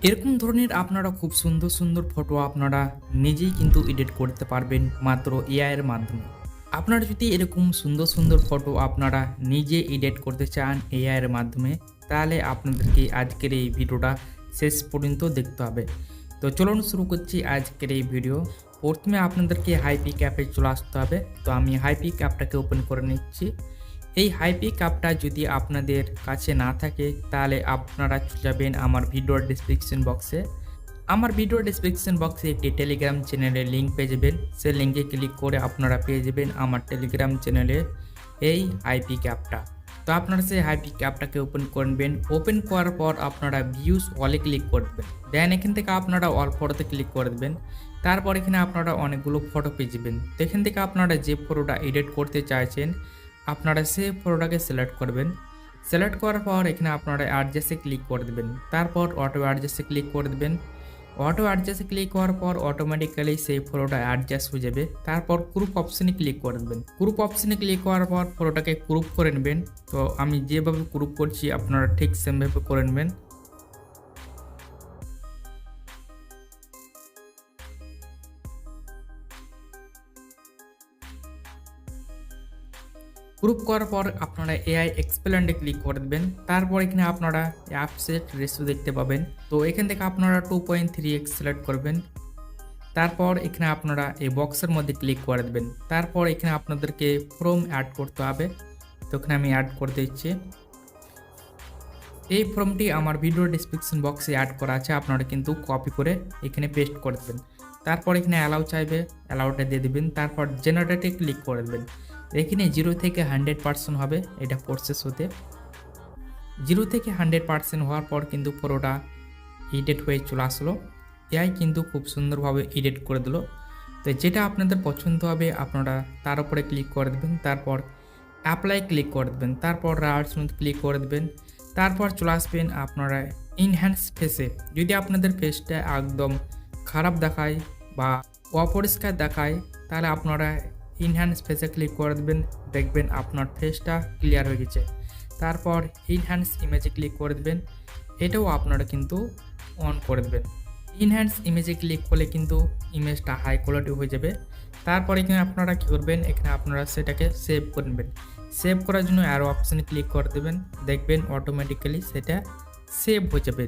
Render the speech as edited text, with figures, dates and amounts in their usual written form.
এরকম ধরনের আপনারা খুব সুন্দর সুন্দর ফটো আপনারা নিজেই কিন্তু এডিট করতে পারবেন মাত্র এআই এর মাধ্যমে। আপনারা যদি এরকম সুন্দর সুন্দর ফটো আপনারা নিজে এডিট করতে চান এআই এর মাধ্যমে, তাহলে আপনাদেরকে আজকের এই ভিডিওটা শেষ পর্যন্ত দেখতে হবে। তো চলুন শুরু করছি আজকের এই ভিডিও। প্রথমে আপনাদেরকে হাইপিক অ্যাপে চলে আসতে হবে। তো আমি হাইপিক অ্যাপটাকে ওপেন করে নিচ্ছি। এই হাইপিক অ্যাপটা যদি আপনাদের কাছে না থাকে তাহলে আপনারা যাবেন আমার ভিডিওর ডেসক্রিপশন বক্সে। আমার ভিডিওর ডেসক্রিপশন বক্সে একটি টেলিগ্রাম চ্যানেলের লিঙ্ক পেয়ে যাবেন। সেই লিঙ্কে ক্লিক করে আপনারা পেয়ে যাবেন আমার টেলিগ্রাম চ্যানেলে এই হাইপিক অ্যাপটা। তো আপনারা সেই হাইপিক অ্যাপটাকে ওপেন করবেন। ওপেন করার পর আপনারা ভিউস অলে ক্লিক করবেন। দেন এখান থেকে আপনারা অল ফটোতে ক্লিক করে দেবেন। তারপর এখানে আপনারা অনেকগুলো ফটো পেয়ে যাবেন। তো এখান থেকে আপনারা যে ফটোটা এডিট করতে চাইছেন আপনারা সেই ফটোটাকে সিলেক্ট করবেন। সিলেক্ট করার পর এখানে আপনারা অ্যাডজাস্টে ক্লিক করে দেবেন। তারপর অটো অ্যাডজাস্টে ক্লিক করে দেবেন। অটো অ্যাডজাস্টে ক্লিক করার পর অটোমেটিক্যালি সেই ফটোটা অ্যাডজাস্ট হয়ে যাবে। তারপর গ্রুপ অপশনে ক্লিক করে দেবেন। গ্রুপ অপশনে ক্লিক করার পর ফটোটাকে গ্রুপ করে নেবেন। তো আমি যেভাবে গ্রুপ করছি আপনারা ঠিক সেমভাবে করে নেবেন। গ্রুপ করার পর আপনারা এআই এক্সপ্যান্ডে ক্লিক করে দেবেন। তারপর এখানে আপনারা অ্যাপসেট রেশিও দেখতে পাবেন। তো এখান থেকে আপনারা 2.3x সিলেক্ট করবেন। তারপর এখানে আপনারা এই বক্সের মধ্যে ক্লিক করে দেবেন। তারপর এখানে আপনাদেরকে ফ্রম অ্যাড করতে হবে। তো এখানে আমি অ্যাড করে দিচ্ছি। এই ফর্মটি আমার ভিডিও ডেসক্রিপশন বক্সে অ্যাড করা আছে, আপনারা কিন্তু কপি করে এখানে পেস্ট করে দেবেন। তারপর এখানে অ্যালাউ চাইবে, অ্যালাউটা দিয়ে দেবেন। তারপর জেনারেটে ক্লিক করে দেবেন। এখানে 0 থেকে 100% হবে এটা প্রসেস হতে। 0 থেকে 100% হওয়ার পর কিন্তু পুরোটা এডিট হয়ে চলে আসলো। এআই কিন্তু খুব সুন্দরভাবে এডিট করে দিল। তো যেটা আপনাদের পছন্দ হবে আপনারা তার উপরে ক্লিক করে দেবেন। তারপর অ্যাপ্লাই ক্লিক করে দেবেন। তারপর রাইটস মধ্যে ক্লিক করে দেবেন। তারপর চলে আসবেন আপনারা ইনহ্যান্স ফেসে। যদি আপনাদের ফেসটা একদম খারাপ দেখায় বা অপরিষ্কার দেখায় তাহলে আপনারা ইনহ্যান্স ফেসে ক্লিক করে দেবেন। দেখবেন আপনার ফেসটা ক্লিয়ার হয়ে গেছে। তারপর ইনহ্যান্স ইমেজে ক্লিক করে দেবেন। এটাও আপনারা কিন্তু অন করে দেবেন। ইনহ্যান্স ইমেজে ক্লিক করলে কিন্তু ইমেজটা হাই কোয়ালিটি হয়ে যাবে। তারপর এখানে আপনারা কী করবেন, এখানে আপনারা সেটাকে সেভ করে নেবেন। সেভ করার জন্য অ্যারো অপশানে ক্লিক করে দেবেন। দেখবেন অটোমেটিক্যালি সেটা সেভ হয়ে যাবে।